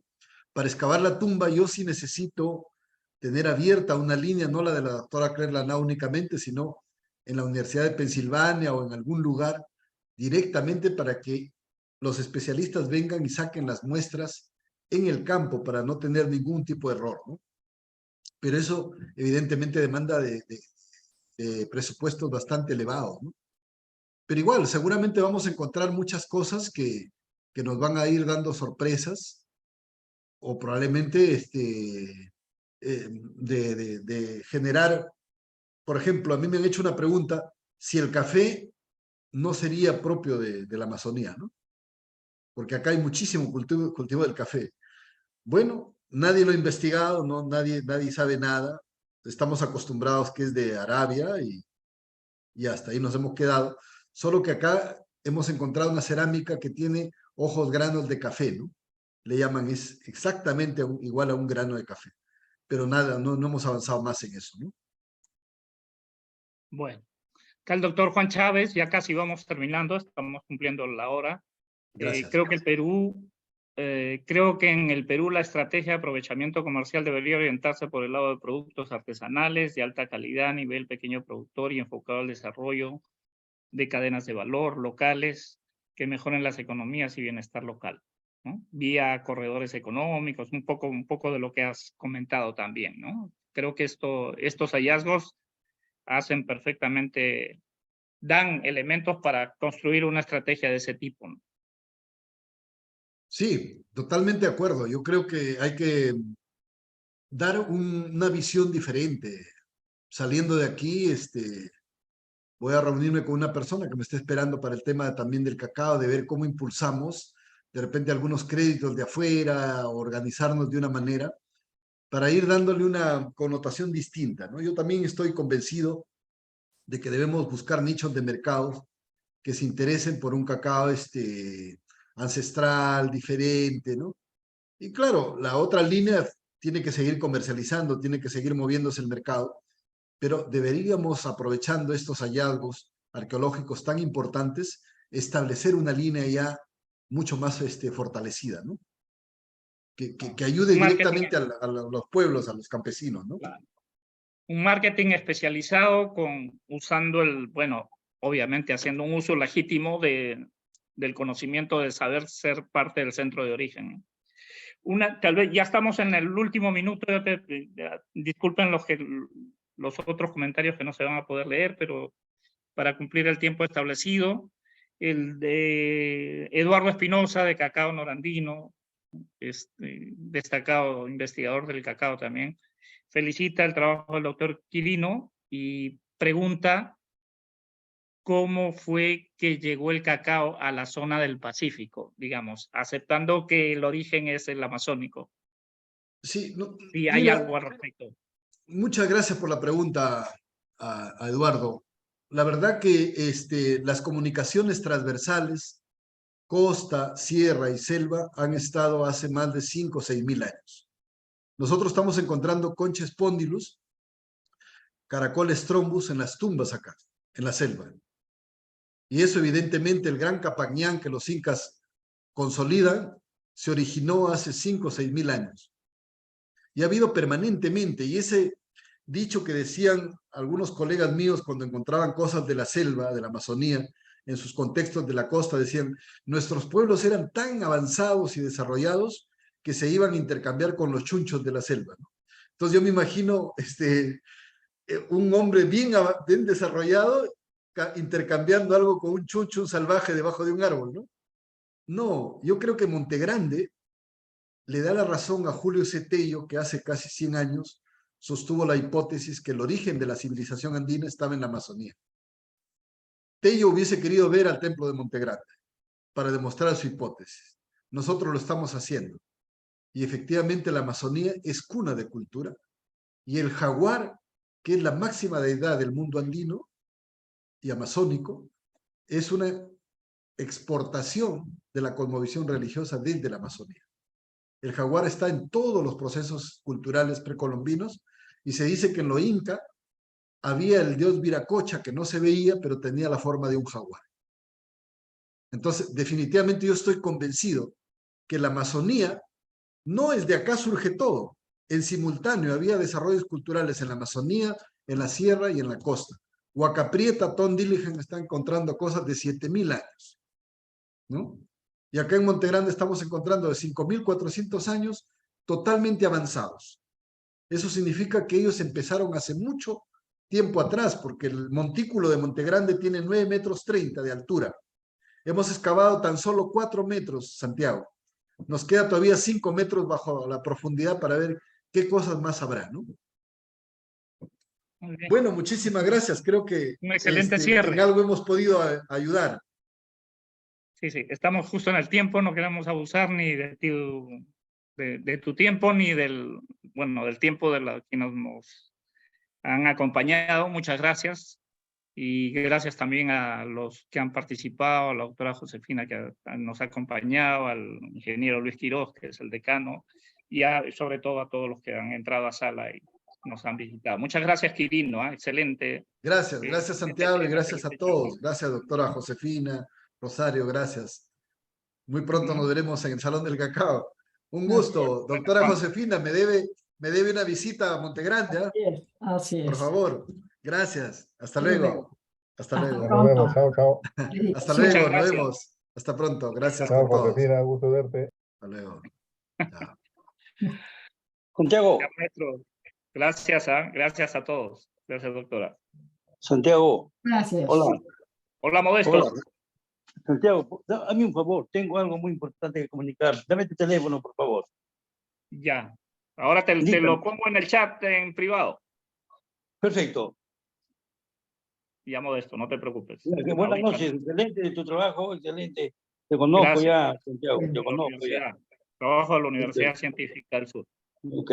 para excavar la tumba yo sí necesito tener abierta una línea, no la de la doctora Claire Lanau únicamente, sino en la Universidad de Pensilvania o en algún lugar directamente para que los especialistas vengan y saquen las muestras en el campo para no tener ningún tipo de error, ¿no? Pero eso evidentemente demanda de presupuestos bastante elevados, ¿no? Pero igual, seguramente vamos a encontrar muchas cosas que nos van a ir dando sorpresas o probablemente de generar, por ejemplo, a mí me han hecho una pregunta, si el café no sería propio de la Amazonía, ¿no? Porque acá hay muchísimo cultivo del café. Bueno, nadie lo ha investigado, ¿no? Nadie sabe nada. Estamos acostumbrados que es de Arabia y hasta ahí nos hemos quedado. Solo que acá hemos encontrado una cerámica que tiene ojos granos de café, ¿no? Le llaman, es exactamente igual a un grano de café. Pero nada, no hemos avanzado más en eso, ¿no? Bueno, acá el doctor Juan Chávez, ya casi vamos terminando, estamos cumpliendo la hora. Gracias. Creo que en el Perú la estrategia de aprovechamiento comercial debería orientarse por el lado de productos artesanales de alta calidad a nivel pequeño productor y enfocado al desarrollo de cadenas de valor locales que mejoren las economías y bienestar local, ¿no? Vía corredores económicos, un poco de lo que has comentado también, ¿no? Creo que estos hallazgos hacen perfectamente, dan elementos para construir una estrategia de ese tipo, ¿no? Sí, totalmente de acuerdo. Yo creo que hay que dar una visión diferente. Saliendo de aquí, voy a reunirme con una persona que me está esperando para el tema también del cacao, de ver cómo impulsamos de repente algunos créditos de afuera, organizarnos de una manera para ir dándole una connotación distinta, ¿no? Yo también estoy convencido de que debemos buscar nichos de mercado que se interesen por un cacao ancestral, diferente, ¿no? Y claro, la otra línea tiene que seguir comercializando, tiene que seguir moviéndose el mercado, pero deberíamos, aprovechando estos hallazgos arqueológicos tan importantes, establecer una línea ya mucho más fortalecida, ¿no? Que ayude Un marketing, directamente a los pueblos, a los campesinos, ¿no? claro, un marketing especializado usando bueno, obviamente haciendo un uso legítimo del conocimiento de saber ser parte del centro de origen, ¿no? Tal vez ya estamos en el último minuto, disculpen los otros comentarios que no se van a poder leer, pero para cumplir el tiempo establecido, el de Eduardo Espinosa de Cacao Norandino, destacado investigador del cacao también, felicita el trabajo del doctor Quirino y pregunta cómo fue que llegó el cacao a la zona del Pacífico, digamos, aceptando que el origen es el amazónico. Sí, no, Si hay mira, algo al respecto. muchas gracias por la pregunta a Eduardo. La verdad que las comunicaciones transversales, costa, sierra y selva, han estado hace más de 5 o 6 mil años. Nosotros estamos encontrando Concha spondylus, Caracoles trombus en las tumbas acá, en la selva. Y eso evidentemente el gran Capañán que los incas consolidan se originó hace 5 o 6 mil años. Y ha habido permanentemente, y ese dicho que decían algunos colegas míos cuando encontraban cosas de la selva, de la Amazonía, en sus contextos de la costa, decían, nuestros pueblos eran tan avanzados y desarrollados que se iban a intercambiar con los chunchos de la selva, ¿no? Entonces yo me imagino un hombre bien desarrollado intercambiando algo con un chucho, un salvaje debajo de un árbol, ¿no? No, yo creo que Montegrande le da la razón a Julio Cetello, que hace casi 100 años sostuvo la hipótesis que el origen de la civilización andina estaba en la Amazonía. Tello hubiese querido ver al templo de Montegrande para demostrar su hipótesis. Nosotros lo estamos haciendo. Y efectivamente la Amazonía es cuna de cultura. Y el jaguar, que es la máxima deidad del mundo andino y amazónico, es una exportación de la cosmovisión religiosa desde la Amazonía. El jaguar está en todos los procesos culturales precolombinos y se dice que en lo inca había el dios Viracocha que no se veía, pero tenía la forma de un jaguar. Entonces, definitivamente yo estoy convencido que la Amazonía no es de acá surge todo. En simultáneo había desarrollos culturales en la Amazonía, en la sierra y en la costa. Huacaprieta, Tom Dilligen está encontrando cosas de 7.000 años, ¿no? Y acá en Montegrande estamos encontrando de 5.400 años totalmente avanzados. Eso significa que ellos empezaron hace mucho tiempo atrás, porque el montículo de Montegrande tiene 9,30 metros de altura. Hemos excavado tan solo 4 metros, Santiago. Nos queda todavía 5 metros bajo la profundidad para ver qué cosas más habrá, ¿no? Muy bien. Bueno, muchísimas gracias. Creo que Un excelente cierre. en algo hemos podido ayudar. Sí, sí, estamos justo en el tiempo, no queremos abusar ni de tu tiempo, ni del tiempo de los que nos han acompañado. Muchas gracias. Y gracias también a los que han participado, a la doctora Josefina que nos ha acompañado, al ingeniero Luis Quiroz, que es el decano, y sobre todo a todos los que han entrado a sala y nos han visitado. Muchas gracias, Quirino, excelente. Gracias Santiago, y gracias a todos. Gracias, doctora Josefina, Rosario, gracias. Muy pronto nos veremos en el Salón del Cacao. Un gusto. Doctora Josefina, me debe una visita a Montegrande. Así es. Por favor. Gracias. Hasta luego. Hasta luego. Nos vemos. Chao, chao. Hasta luego. Nos vemos. Hasta pronto. Gracias Chao, por todo. Josefina, gusto verte. Hasta luego. Chao. Santiago. Ya, maestro. Gracias, gracias a todos. Gracias, doctora. Santiago. Gracias. Hola. Hola, Modesto. Hola. Santiago, dame un favor, tengo algo muy importante que comunicar. Dame tu teléfono, por favor. Ya. Ahora te lo pongo en el chat en privado. Perfecto. Ya, Modesto, no te preocupes. Buenas noches, excelente de tu trabajo, excelente. Te conozco ya, Santiago, te conozco ya. Trabajo de la Universidad Científica del Sur. Ok.